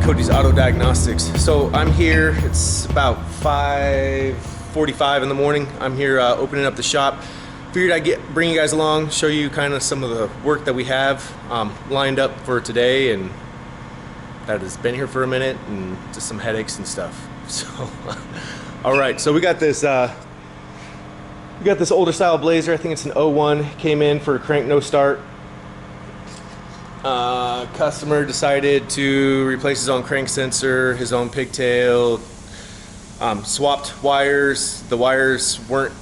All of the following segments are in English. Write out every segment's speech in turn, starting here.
Cody's Auto Diagnostics. So I'm here, it's about 5:45 in the morning. I'm here opening up the shop. Figured I'd bring you guys along, show you kind of some of the work that we have lined up for today, and that has been here for a minute, and just some headaches and stuff. So, all right, so we got this older style Blazer. I think it's an 01. Came in for a crank no start. Customer decided to replace his own crank sensor, his own pigtail, swapped wires. The wires weren't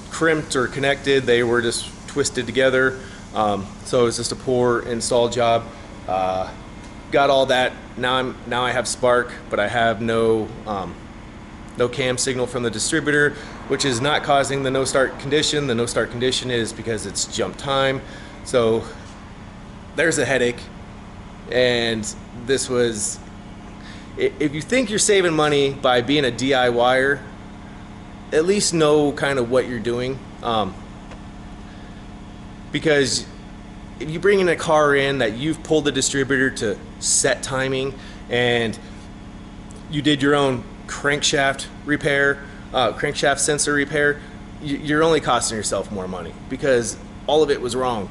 crimped or connected, they were just twisted together. So it was just a poor install job. Got all that. Now I have spark, but I have no cam signal from the distributor, which is not causing the no start condition. The no start condition is because it's jump time. So there's a headache. And this was, if you think you're saving money by being a DIYer, at least know kind of what you're doing. Because if you bring in a car in that you've pulled the distributor to set timing, and you did your own crankshaft repair, crankshaft sensor repair, you're only costing yourself more money because all of it was wrong.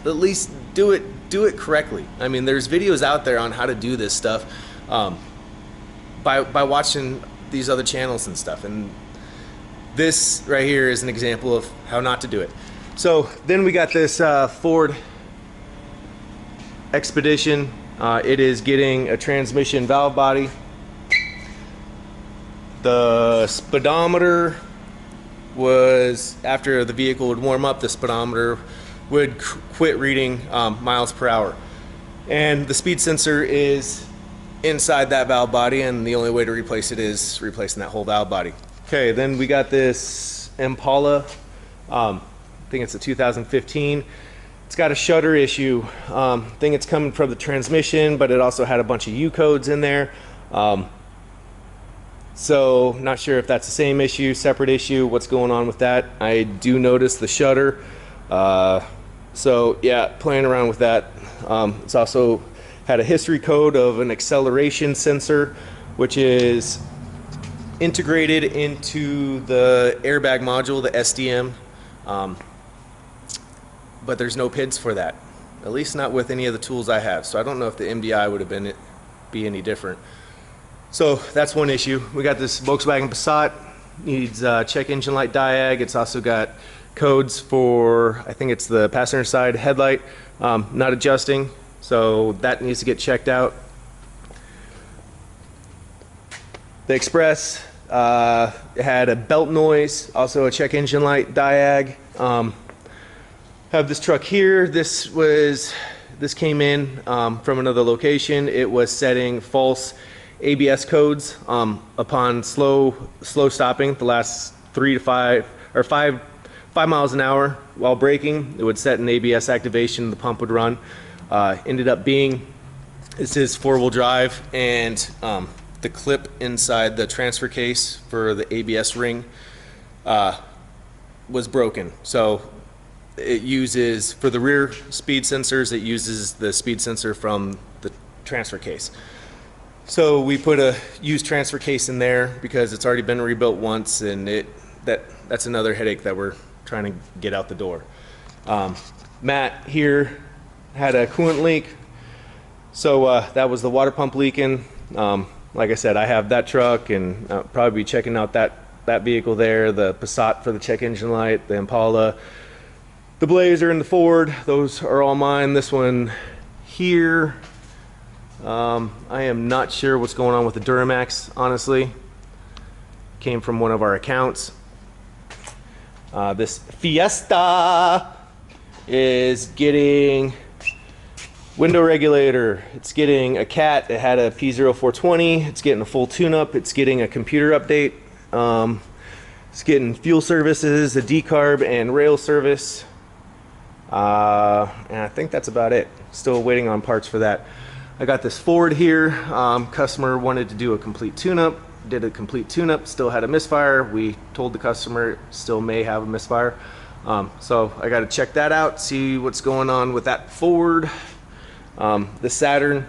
At least do it correctly. I mean, there's videos out there on how to do this stuff by watching these other channels and stuff, and this right here is an example of how not to do it. So then we got this Ford Expedition. It is getting a transmission valve body. The speedometer was, after the vehicle would warm up, the speedometer would quit reading miles per hour. And the speed sensor is inside that valve body, and the only way to replace it is replacing that whole valve body. Okay, then we got this Impala. I think it's a 2015. It's got a shutter issue. I think it's coming from the transmission, but it also had a bunch of U codes in there. So not sure if that's the same issue, separate issue, what's going on with that. I do notice the shutter. So yeah, playing around with that. It's also had a history code of an acceleration sensor, which is integrated into the airbag module, the SDM. But there's no PIDs for that, at least not with any of the tools I have. So I don't know if the MDI would have be any different. So that's one issue. We got this Volkswagen Passat, needs check engine light diag. It's also got codes for, I think it's the passenger side headlight, not adjusting. So that needs to get checked out. The Express had a belt noise, also a check engine light diag. Have this truck here. This came in from another location. It was setting false ABS codes upon slow stopping the last 5 miles an hour while braking. It would set an ABS activation, the pump would run. Ended up being, this is 4-wheel drive, and the clip inside the transfer case for the ABS ring was broken. So it uses, for the rear speed sensors, it uses the speed sensor from the transfer case. So we put a used transfer case in there because it's already been rebuilt once, and that's another headache that we're trying to get out the door. Matt here had a coolant leak, so that was the water pump leaking. Like I said, I have that truck, and I'll probably be checking out that vehicle there, the Passat for the check engine light, the Impala, the Blazer, and the Ford. Those are all mine. This one here, I am not sure what's going on with the Duramax, honestly. Came from one of our accounts. This Fiesta is getting window regulator. It's getting a cat. It had a P0420. It's getting a full tune-up. It's getting a computer update. It's getting fuel services, a decarb and rail service. And I think that's about it. Still waiting on parts for that. I got this Ford here. Customer wanted to do a complete tune-up. Did a complete tune-up, still had a misfire. We told the customer still may have a misfire. So I got to check that out, see what's going on with that Ford. The Saturn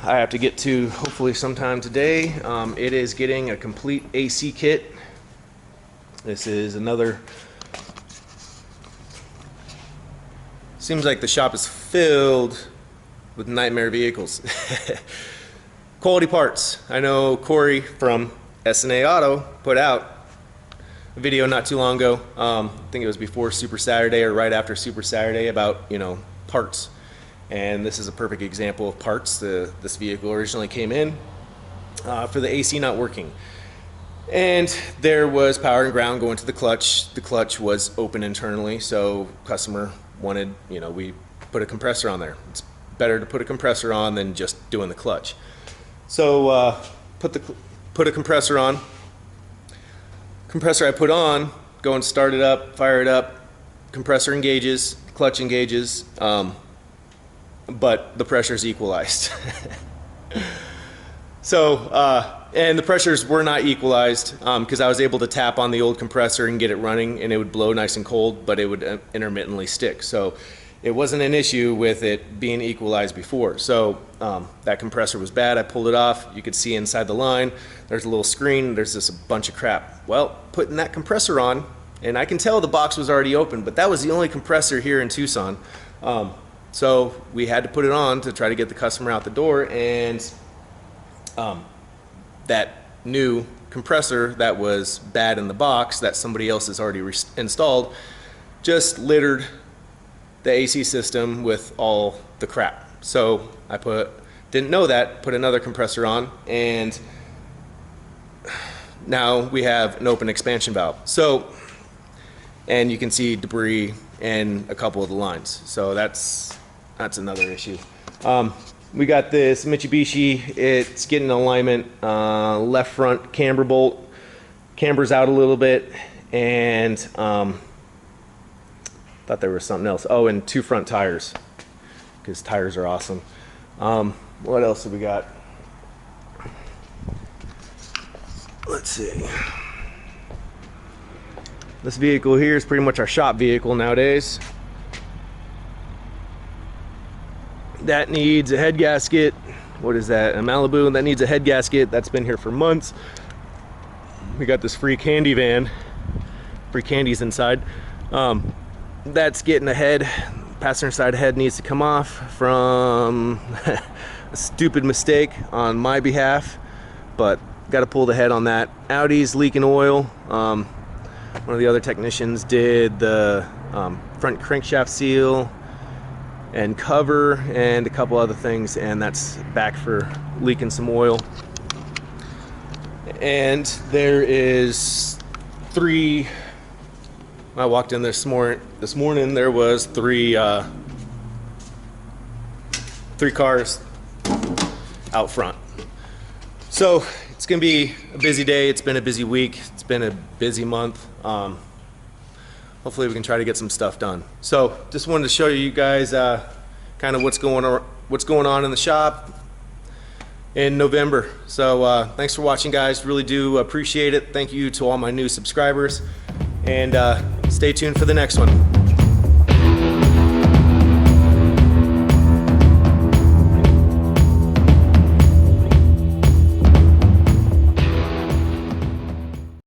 I have to get to hopefully sometime today. It is getting a complete AC kit. This is another, seems like the shop is filled with nightmare vehicles. Quality parts. I know Corey from S&A Auto put out a video not too long ago. I think it was before Super Saturday or right after Super Saturday about, you know, parts. And this is a perfect example of parts. This vehicle originally came in for the AC not working. And there was power and ground going to the clutch. The clutch was open internally, so customer wanted, you know, we put a compressor on there. It's better to put a compressor on than just doing the clutch. So put a compressor on. Compressor I put on, go and start it up, fire it up. Compressor engages, clutch engages. But the pressure's equalized. So, and the pressures were not equalized because I was able to tap on the old compressor and get it running, and it would blow nice and cold, but it would intermittently stick. So it wasn't an issue with it being equalized before. So that compressor was bad. I pulled it off. You could see inside the line, there's a little screen. There's just a bunch of crap. Well, putting that compressor on, and I can tell the box was already open, but that was the only compressor here in Tucson. So we had to put it on to try to get the customer out the door, and that new compressor that was bad in the box that somebody else has already installed just littered the AC system with all the crap. So I didn't know that, put another compressor on, and now we have an open expansion valve. So, and you can see debris in a couple of the lines. So that's another issue. We got this Mitsubishi, it's getting alignment, left front camber bolt, camber's out a little bit, and thought there was something else. Oh, and 2 front tires, because tires are awesome. What else have we got? Let's see. This vehicle here is pretty much our shop vehicle nowadays. That needs a head gasket. What is that? A Malibu. That needs a head gasket. That's been here for months. We got this free candy van. Free candies inside. That's getting a head. Passenger side head needs to come off from a stupid mistake on my behalf, but got to pull the head on that. Audi's leaking oil. One of the other technicians did the front crankshaft seal and cover and a couple other things, and that's back for leaking some oil. And there is 3, I walked in this morning there was 3 cars out front. So it's gonna be a busy day. It's been a busy week. It's been a busy month. Hopefully we can try to get some stuff done. So just wanted to show you guys kind of what's going on in the shop in November. So thanks for watching, guys. Really do appreciate it. Thank you to all my new subscribers, and stay tuned for the next one.